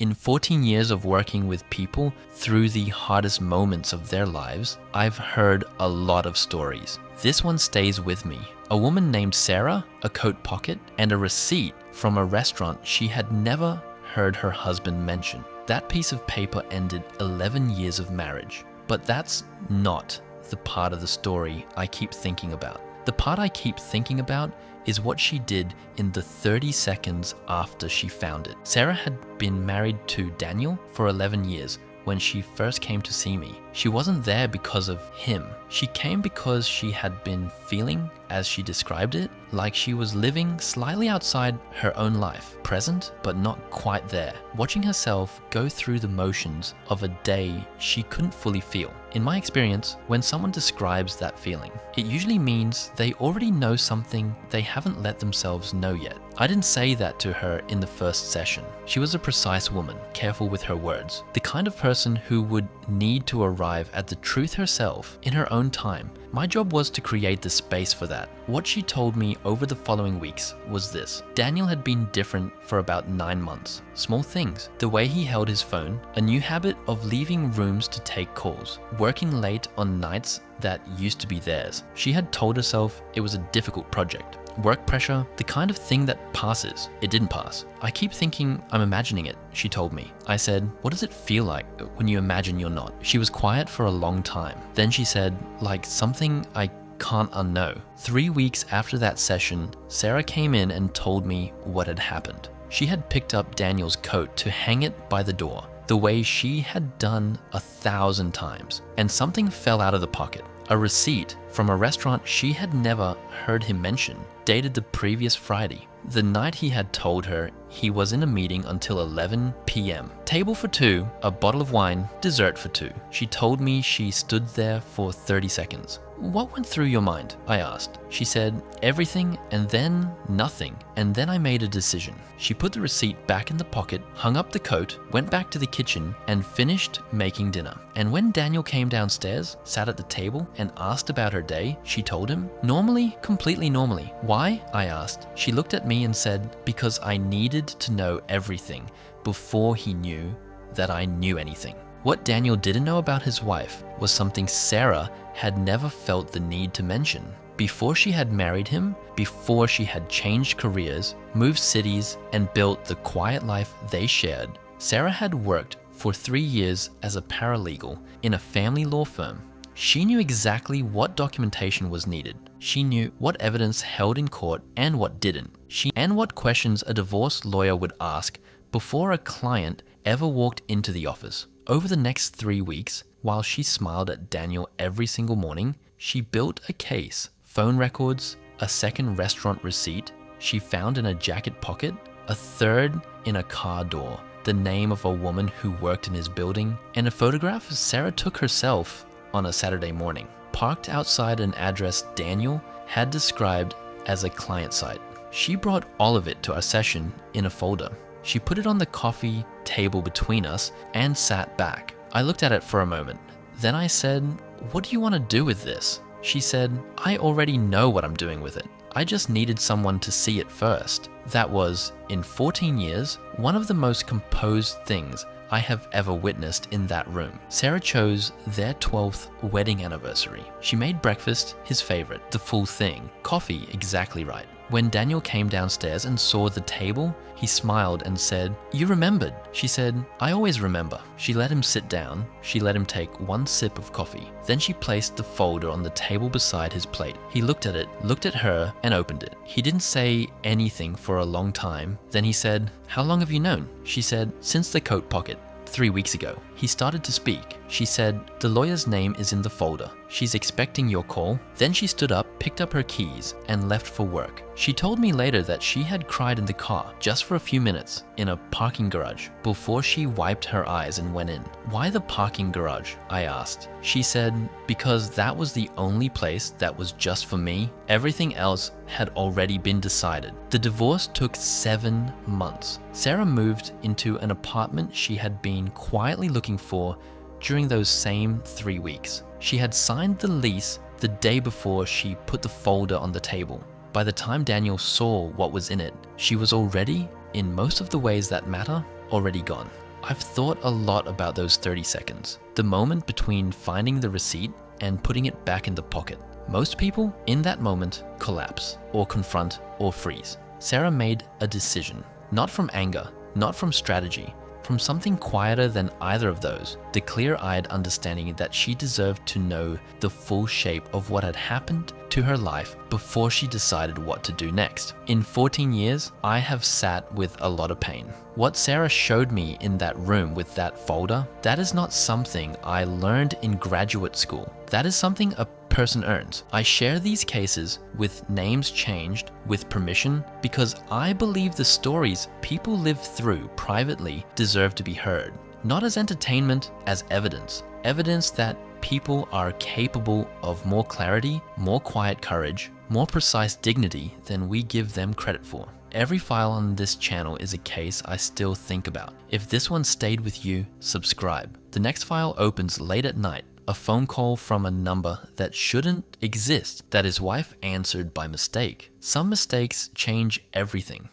In 14 years of working with people through the hardest moments of their lives, I've heard a lot of stories. This one stays with me. A woman named Sarah, a coat pocket, and a receipt from a restaurant she had never heard her husband mention. That piece of paper ended 11 years of marriage. But that's not the part of the story I keep thinking about. The part I keep thinking about is what she did in the 30 seconds after she found it. Sarah had been married to Daniel for 11 years when she first came to see me. She wasn't there because of him. She came because she had been feeling, as she described it, like she was living slightly outside her own life, present but not quite there, watching herself go through the motions of a day she couldn't fully feel. In my experience, when someone describes that feeling, it usually means they already know something they haven't let themselves know yet. I didn't say that to her in the first session. She was a precise woman, careful with her words, the kind of person who would need to arrive at the truth herself in her own time. My job was to create the space for that. What she told me over the following weeks was this. Daniel had been different for about 9 months. Small things, the way he held his phone, a new habit of leaving rooms to take calls, working late on nights that used to be theirs. She had told herself it was a difficult project. Work pressure, the kind of thing that passes. It didn't pass. I keep thinking I'm imagining it, she told me. I said, what does it feel like when you imagine you're not? She was quiet for a long time. Then she said, like something I can't unknow. 3 weeks after that session, Sarah came in and told me what had happened. She had picked up Daniel's coat to hang it by the door, the way she had done 1,000 times, and something fell out of the pocket. A receipt from a restaurant she had never heard him mention, dated the previous Friday, the night he had told her he was in a meeting until 11 p.m. Table for 2, a bottle of wine, dessert for 2. She told me she stood there for 30 seconds. What went through your mind? I asked. She said, everything and then nothing. And then I made a decision. She put the receipt back in the pocket, hung up the coat, went back to the kitchen and finished making dinner. And when Daniel came downstairs, sat at the table and asked about her day, she told him, normally, completely normally. Why? I asked. She looked at me and said, because I needed to know everything before he knew that I knew anything. What Daniel didn't know about his wife was something Sarah had never felt the need to mention. Before she had married him, before she had changed careers, moved cities, and built the quiet life they shared, Sarah had worked for 3 years as a paralegal in a family law firm. She knew exactly what documentation was needed. She knew what evidence held in court and what didn't. And what questions a divorce lawyer would ask before a client ever walked into the office. Over the next 3 weeks, while she smiled at Daniel every single morning, she built a case, phone records, a second restaurant receipt she found in a jacket pocket, a third in a car door, the name of a woman who worked in his building, and a photograph Sarah took herself on a Saturday morning, parked outside an address Daniel had described as a client site. She brought all of it to our session in a folder. She put it on the coffee table between us and sat back. I looked at it for a moment. Then I said, what do you want to do with this? She said, I already know what I'm doing with it. I just needed someone to see it first. That was, in 14 years, one of the most composed things I have ever witnessed in that room. Sarah chose their 12th wedding anniversary. She made breakfast his favorite, the full thing, coffee exactly right. When Daniel came downstairs and saw the table, he smiled and said, you remembered. She said, I always remember. She let him sit down. She let him take one sip of coffee. Then she placed the folder on the table beside his plate. He looked at it, looked at her, and opened it. He didn't say anything for a long time. Then he said, how long have you known? She said, since the coat pocket. 3 weeks ago. He started to speak. She said, the lawyer's name is in the folder. She's expecting your call. Then she stood up, picked up her keys, and left for work. She told me later that she had cried in the car just for a few minutes in a parking garage before she wiped her eyes and went in. Why the parking garage? I asked. She said, because that was the only place that was just for me. Everything else had already been decided. The divorce took 7 months. Sarah moved into an apartment she had been quietly looking for during those same 3 weeks. She had signed the lease the day before she put the folder on the table. By the time Daniel saw what was in it, she was already, in most of the ways that matter, already gone. I've thought a lot about those 30 seconds, the moment between finding the receipt and putting it back in the pocket. Most people in that moment collapse or confront or freeze. Sarah made a decision, not from anger, not from strategy, from something quieter than either of those, the clear-eyed understanding that she deserved to know the full shape of what had happened to her life before she decided what to do next. In 14 years, I have sat with a lot of pain. What Sarah showed me in that room with that folder, that is not something I learned in graduate school. That is something a person earns. I share these cases with names changed with permission because I believe the stories people live through privately deserve to be heard. Not as entertainment, as evidence. Evidence that people are capable of more clarity, more quiet courage, more precise dignity than we give them credit for. Every file on this channel is a case I still think about. If this one stayed with you, subscribe. The next file opens late at night. A phone call from a number that shouldn't exist that his wife answered by mistake. Some mistakes change everything.